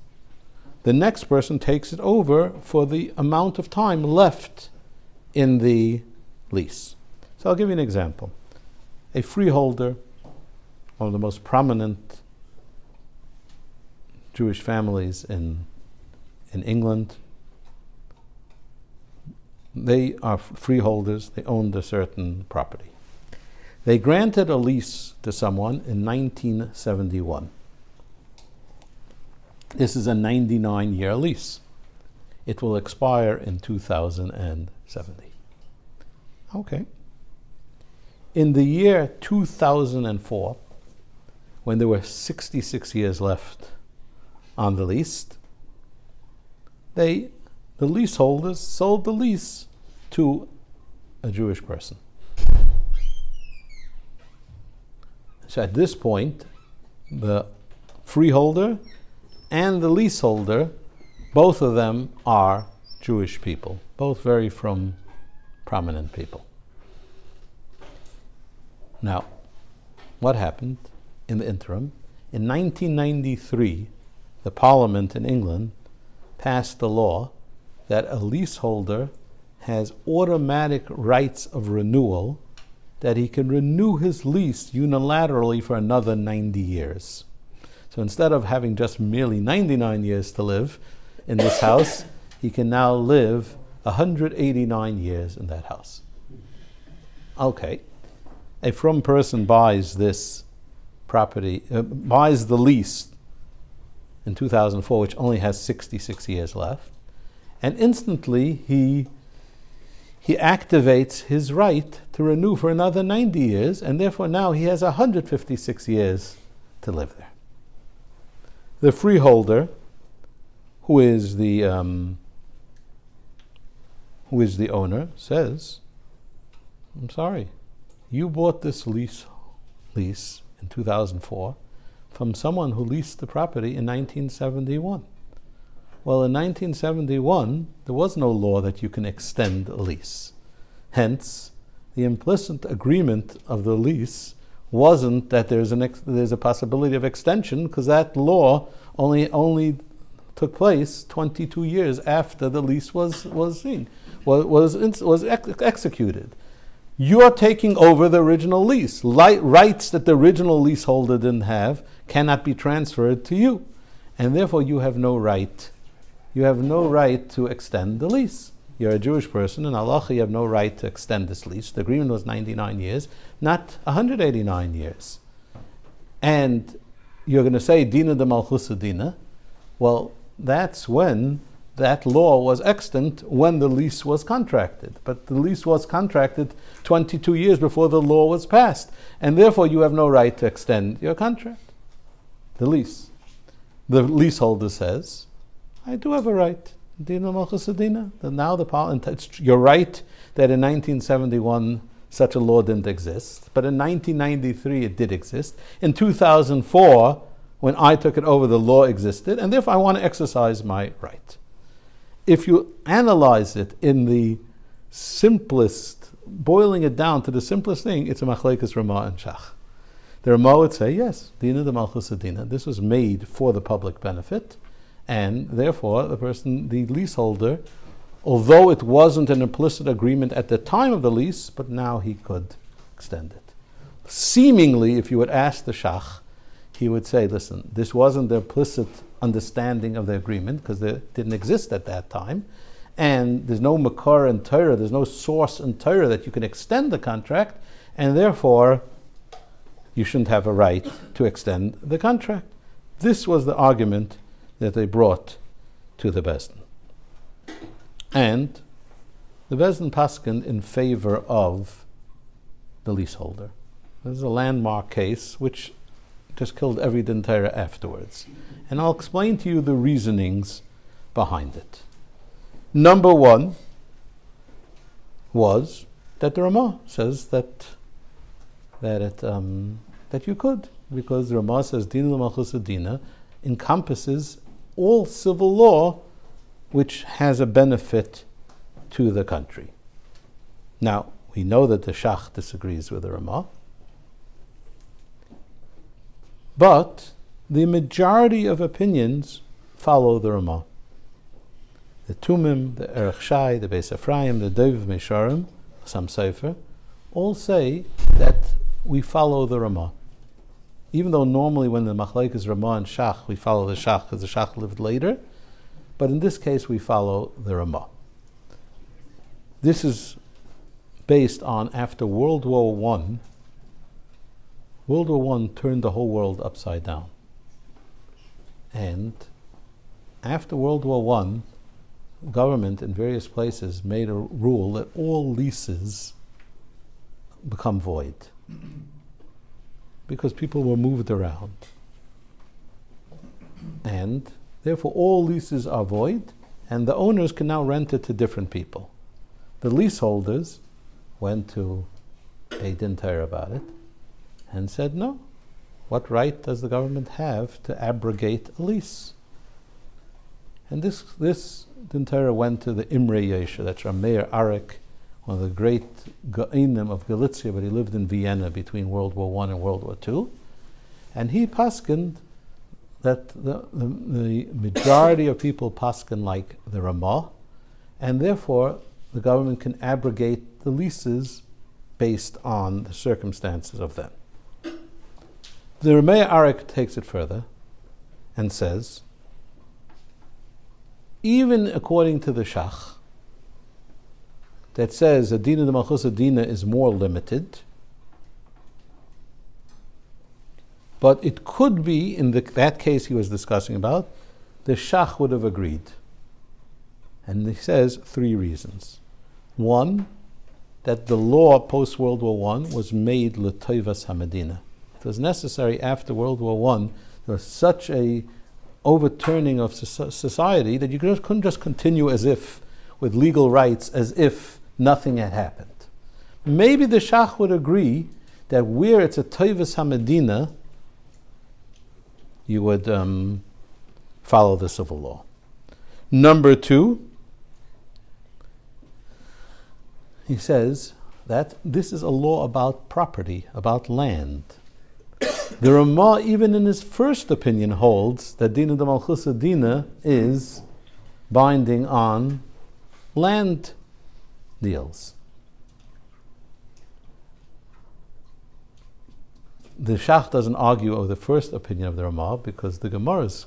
the next person takes it over for the amount of time left in the lease. So I'll give you an example. A freeholder, one of the most prominent Jewish families in England, they are freeholders, they owned a certain property. They granted a lease to someone in 1971. This is a 99-year lease. It will expire in 2070. Okay. In the year 2004, when there were 66 years left on the lease, the leaseholders sold the lease to a Jewish person. So at this point, the freeholder and the leaseholder, both of them are Jewish people, both very prominent people. Now, what happened in the interim? In 1993, the Parliament in England passed a law that a leaseholder has automatic rights of renewal, that he can renew his lease unilaterally for another 90 years. So instead of having just merely 99 years to live in this house, he can now live 189 years in that house. Okay. A frum person buys this property, buys the lease in 2004, which only has 66 years left, and instantly he activates his right to renew for another 90 years, and therefore now he has 156 years to live there. The freeholder, who is the owner, says, "I'm sorry, you bought this lease in 2004 from someone who leased the property in 1971. Well, in 1971, there was no law that you can extend a lease. Hence, the implicit agreement of the lease wasn't that there's a possibility of extension, because that law only took place 22 years after the lease was executed. You're taking over the original lease. Rights that the original leaseholder didn't have cannot be transferred to you, and therefore you have no right. You have no right to extend the lease. You're a Jewish person, and Allah, you have no right to extend this lease. The agreement was 99 years, not 189 years. And you're going to say, Dina DeMalchuta Dina. Well, that's when that law was extant, when the lease was contracted. But the lease was contracted 22 years before the law was passed. And therefore, you have no right to extend your contract, the lease. The leaseholder says, I do have a right. Dina DeMalchuta Dina. Now it's your right that in 1971 such a law didn't exist. But in 1993 it did exist. In 2004, when I took it over, the law existed, and therefore I want to exercise my right. If you analyze it in the simplest, boiling it down to the simplest thing, it's a machlekes Ramah and Shach. The Ramah would say, yes, Dina Dmalchusa Dina. This was made for the public benefit, and therefore the leaseholder, although it wasn't an implicit agreement at the time of the lease, but now he could extend it. Seemingly, if you would ask the Shach, he would say, listen, this wasn't the implicit understanding of the agreement, because it didn't exist at that time, and there's no makar in Torah, there's no source in Torah that you can extend the contract, and therefore you shouldn't have a right to extend the contract. This was the argument that they brought to the Bezdin. And the Bezdin paskened in favor of the leaseholder. This is a landmark case which just killed every din Torah afterwards. And I'll explain to you the reasonings behind it. Number one was that the Ramah says that you could, because the Ramah says Dina L'malchusa Dina encompasses all civil law which has a benefit to the country. Now, we know that the Shach disagrees with the Ramah, but the majority of opinions follow the Ramah. The Tumim, the Erech Shai, the Beis Ephraim, the Dov Mesharim, some Sefer, all say that we follow the Ramah. Even though normally when the machlekes is Ramah and Shach, we follow the Shach because the Shach lived later, but in this case we follow the Ramah. This is based on after World War I. World War I turned the whole world upside down. And after World War I, government in various places made a rule that all leases become void because people were moved around. And therefore all leases are void, and the owners can now rent it to different people. The leaseholders went to a din Torah about it and said, no, what right does the government have to abrogate a lease? And this din Torah went to the Imre Yesha, that's Rameir Arik, one of the great Ga'inim of Galicia, but he lived in Vienna between World War I and World War II. And he paskened that the majority of people pasken like the Ramah, and therefore the government can abrogate the leases based on the circumstances of them. The Rameir Arik takes it further and says, even according to the Shach, that says that Dina D'malchusa Dina is more limited, but it could be, in that case he was discussing about, the Shach would have agreed. And he says 3 reasons. One, that the law post-World War I was made l'toivas haMedina. It was necessary after World War I, there was such a overturning of society that you couldn't just continue as if, with legal rights, as if nothing had happened. Maybe the Shach would agree that where it's a toivas haMedina, you would follow the civil law. Number 2, he says that this is a law about property, about land. The Ramah, even in his first opinion, holds that Dina D'malchusa Dina is binding on land deals. The Shach doesn't argue over the first opinion of the Ramah because the Gemaras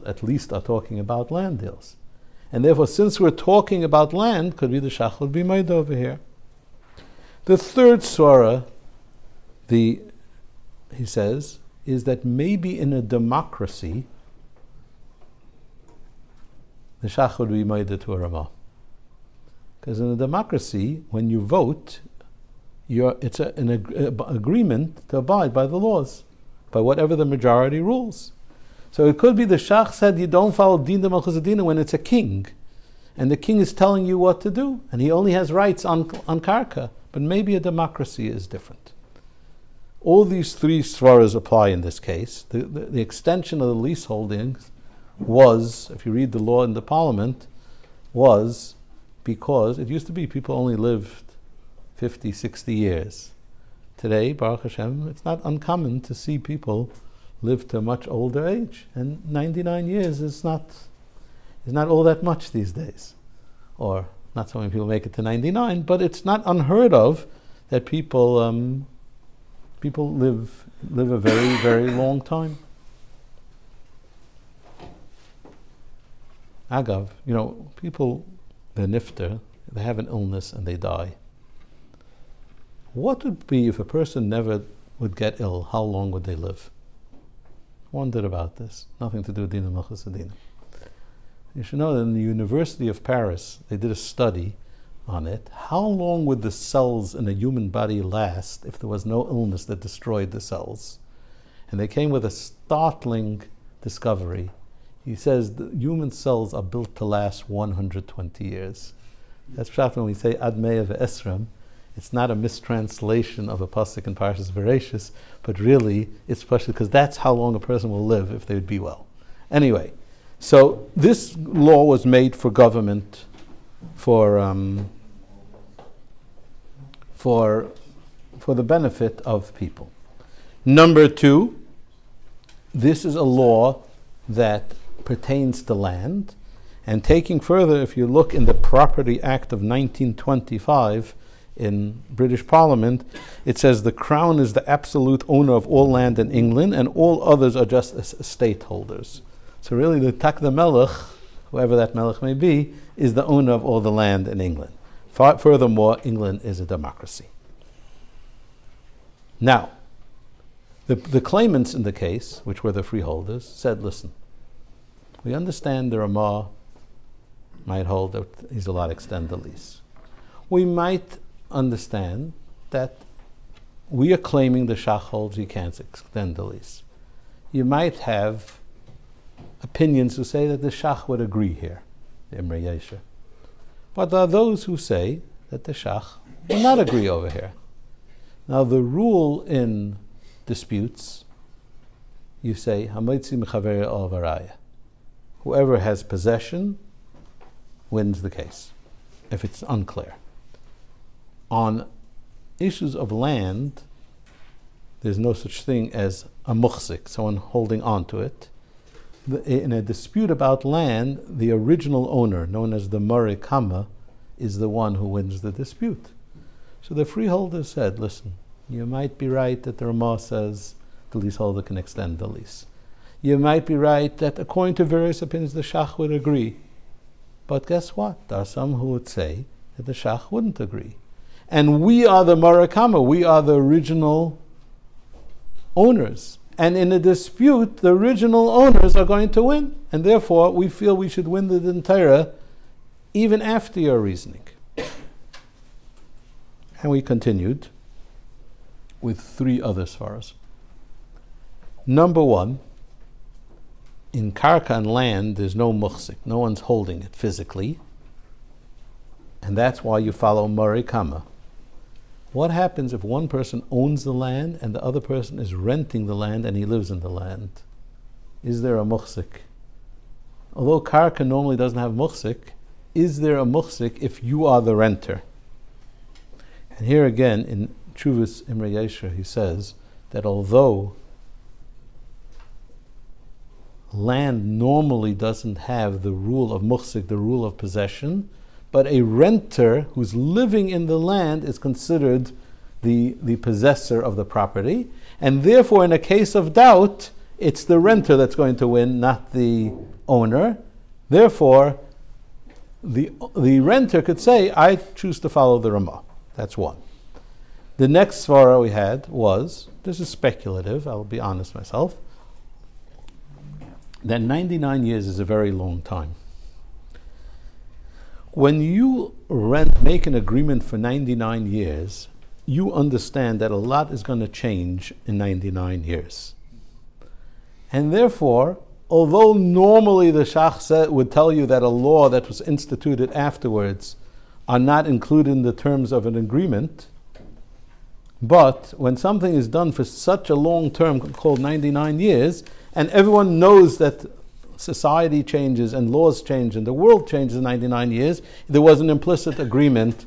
at least are talking about land deals. And therefore, since we're talking about land, could be the Shach would be made over here. The third surah, he says, is that maybe in a democracy, the Shach would be made to a Ramah. Because in a democracy, when you vote, it's an agreement to abide by the laws, by whatever the majority rules. So it could be the Shach said you don't follow Dina D'malchusa Dina when it's a king. and the king is telling you what to do, and he only has rights on karka. But maybe a democracy is different. All these three svaras apply in this case. The extension of the leaseholdings was, if you read the law in the parliament, was because it used to be people only lived 50, 60 years. Today, Baruch Hashem, it's not uncommon to see people live to a much older age, and 99 years is not all that much these days. Or not so many people make it to 99, but it's not unheard of that people live a very, very long time. Agav, people, they're nifter, they have an illness and they die. What would be if a person never would get ill? How long would they live? Wondered about this. Nothing to do with Dina, Dina. You should know that in the University of Paris, they did a study on it. How long would the cells in a human body last if there was no illness that destroyed the cells? And they came with a startling discovery. He says the human cells are built to last 120 years. That's perhaps when we say Ad Mea Ve'esram, it's not a mistranslation of a pasuk in Parshas Bereshis, but really it's especially because that's how long a person will live if they would be well. Anyway, so this law was made for government, for the benefit of people. Number two, this is a law that pertains to land, and taking further, if you look in the Property Act of 1925 in British Parliament, it says the Crown is the absolute owner of all land in England, and all others are just estate holders. So really, the Melech, whoever that Melech may be, is the owner of all the land in England. Furthermore, England is a democracy. Now, the claimants in the case, which were the freeholders, said, listen, we understand the Ramah might hold that he's allowed to extend the lease. We might understand that we are claiming the Shach holds he can't extend the lease. You might have opinions who say that the Shach would agree here, the Imre Yesher. But there are those who say that the Shach will not agree over here. Now the rule in disputes, you say, Hamoitzi Mechaver al Varaya. Whoever has possession wins the case, if it's unclear. On issues of land, there's no such thing as a muhsik, someone holding on to it. In a dispute about land, the original owner, known as the Murray Kama, is the one who wins the dispute. So the freeholder said, listen, you might be right that the Ramah says the leaseholder can extend the lease. You might be right that according to various opinions the Shach would agree. But guess what? There are some who would say that the Shach wouldn't agree. And we are the Marakama, we are the original owners. And in a dispute, the original owners are going to win. And therefore, we feel we should win the Din Torah even after your reasoning. And we continued with three other svaras. Number one, in karka and land, there's no muhsik. No one's holding it physically. And that's why you follow Murray Kama. What happens if one person owns the land and the other person is renting the land and he lives in the land? Is there a muhsik? Although karka normally doesn't have muhsik, is there a muhsik if you are the renter? And here again, in Chuvas Imre Yesher, he says that although land normally doesn't have the rule of muhsik, the rule of possession, but a renter who's living in the land is considered the possessor of the property, and therefore in a case of doubt, it's the renter that's going to win, not the owner. Therefore, the renter could say, I choose to follow the Ramah. That's one. The next svara we had was, this is speculative, I'll be honest myself, that 99 years is a very long time. When you make an agreement for 99 years, you understand that a lot is going to change in 99 years. And therefore, although normally the Shach would tell you that a law that was instituted afterwards are not included in the terms of an agreement, but when something is done for such a long term called 99 years, and everyone knows that society changes and laws change and the world changes in 99 years, there was an implicit agreement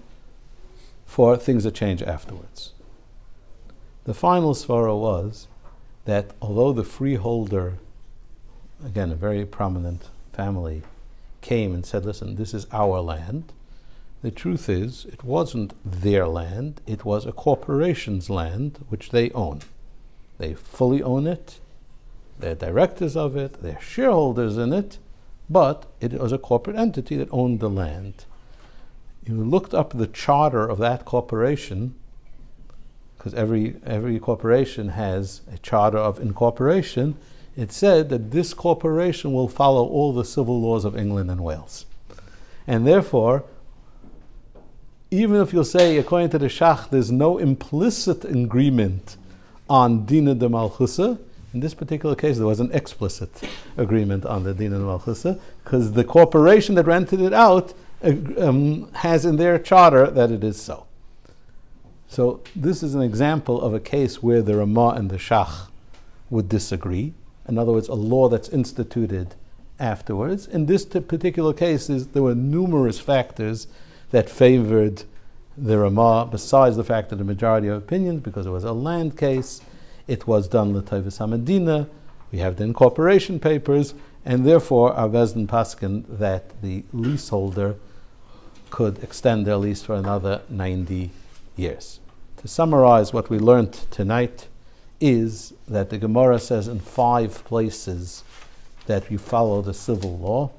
for things that change afterwards. The final svara was that although the freeholder, again a very prominent family, came and said, listen, this is our land, the truth is it wasn't their land, it was a corporation's land which they own. They fully own it, they're directors of it, they're shareholders in it, but it was a corporate entity that owned the land. You looked up the charter of that corporation, because every corporation has a charter of incorporation. It said that this corporation will follow all the civil laws of England and Wales. And therefore, even if you'll say, according to the Shach, there's no implicit agreement on Dina Dmlchutha, in this particular case, there was an explicit agreement on the Dina Dmlchutha, because the corporation that rented it out has in their charter that it is so. So this is an example of a case where the Ramah and the Shach would disagree. In other words, a law that's instituted afterwards. In this particular case, there were numerous factors that favored the Ramah, besides the fact that the majority of opinions, because it was a land case, it was done l'tovas hamadina, we have the incorporation papers, and therefore our Bezdin paskin that the leaseholder could extend their lease for another 90 years. To summarize, what we learned tonight is that the Gemara says in 5 places that you follow the civil law: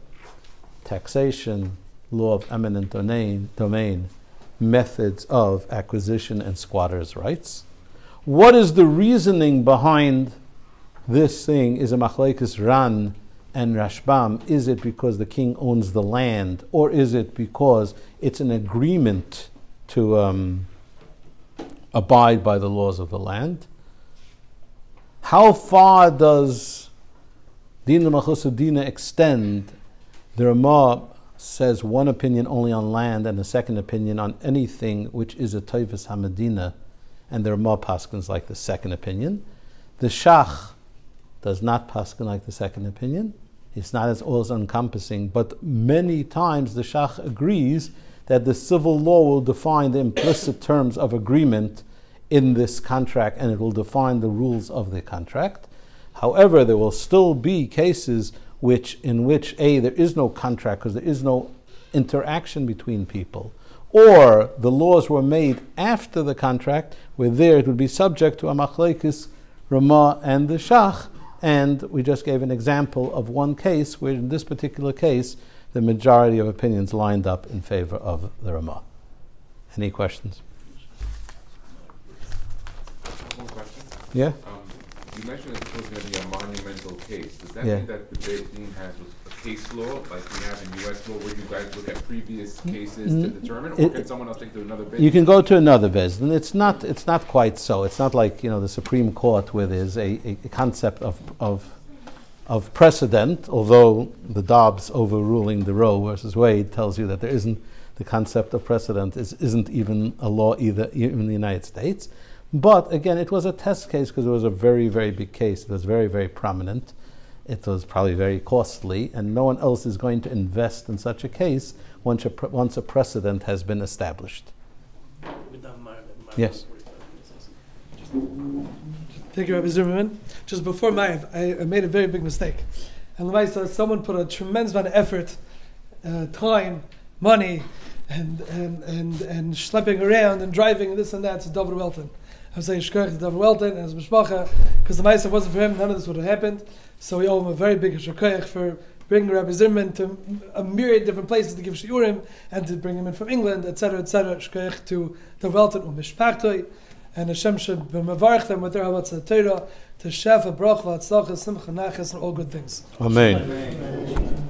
taxation, law of eminent domain, methods of acquisition and squatters' rights. What is the reasoning behind this thing? Is a machlekes Ran and Rashbam? Is it because the king owns the land, or is it because it's an agreement to abide by the laws of the land? How far does Dina Dmlchutha Dina extend? The Ramah says one opinion only on land and a second opinion on anything which is a tovas hamadina, and there are more paskins like the second opinion. The Shach does not paskin like the second opinion. It's not as all-encompassing, but many times the Shach agrees that the civil law will define the implicit terms of agreement in this contract, and it will define the rules of the contract. However, there will still be cases in which there is no contract because there is no interaction between people, or the laws were made after the contract, where there it would be subject to a machlekes Ramah and the Shach. And we just gave an example of one case where, in this particular case, the majority of opinions lined up in favor of the Ramah. Any questions? One question. Yeah? You mentioned that this was going to be a monumental case. Does that mean that the Bezdin has a case law, like we have in U.S. law, where you guys look at previous cases to determine, or can someone else take to another Bezdin? You can go to another Bezdin. It's not quite so. It's not like the Supreme Court, where there's a concept of precedent, although the Dobbs overruling the Roe versus Wade tells you that there isn't, the concept of precedent isn't even a law even in the United States. But again, it was a test case because it was a very, very big case. It was very, very prominent. It was probably very costly, and no one else is going to invest in such a case once a precedent has been established. Yes. Thank you, Rabbi Zimmerman. Just before Ma'av, I made a very big mistake. And someone put a tremendous amount of effort, time, money, and schlepping around and driving and this and that to David Welton. I was saying shkoyach to David Welton and his mishpacha, because the Ma'aser wasn't for him, none of this would have happened. So we owe him a very big shkoyach for bringing Rabbi Zimmerman to a myriad different places to give shiurim and to bring him in from England, etc., etc. Shkoyach to David Welton and mishpachtoi, and Hashem should b'mavarch them with their Hechal Hatorah to shefa, bracha, tzlacha, simcha, nachas, and all good things. Amen.